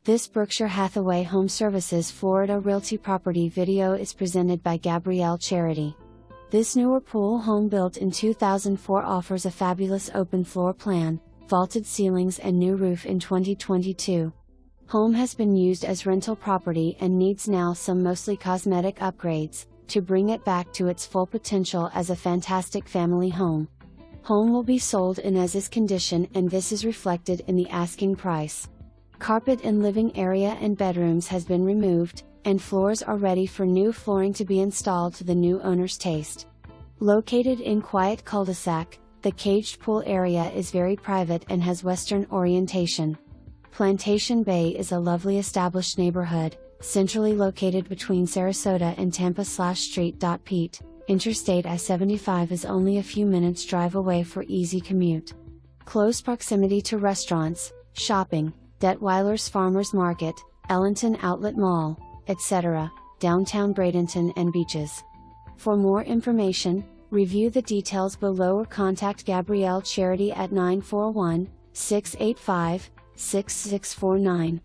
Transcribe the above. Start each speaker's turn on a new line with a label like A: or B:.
A: This Berkshire Hathaway HomeServices Florida Realty property video is presented by Gabrielle Charity. This newer pool home built in 2004 offers a fabulous open floor plan, vaulted ceilings and new roof in 2022. Home has been used as rental property and needs now some mostly cosmetic upgrades, to bring it back to its full potential as a fantastic family home. Home will be sold in as-is condition, and this is reflected in the asking price. Carpet in living area and bedrooms has been removed, and floors are ready for new flooring to be installed to the new owner's taste. Located in quiet cul-de-sac, the caged pool area is very private and has western orientation. Plantation Bay is a lovely established neighborhood, centrally located between Sarasota and Tampa /St.Pete. Interstate I75 is only a few minutes drive away for easy commute. Close proximity to restaurants, shopping, Detweiler's Farmers Market, Ellenton Outlet Mall, etc., downtown Bradenton and Beaches. For more information, review the details below or contact Gabrielle Charity at 941-685-6649.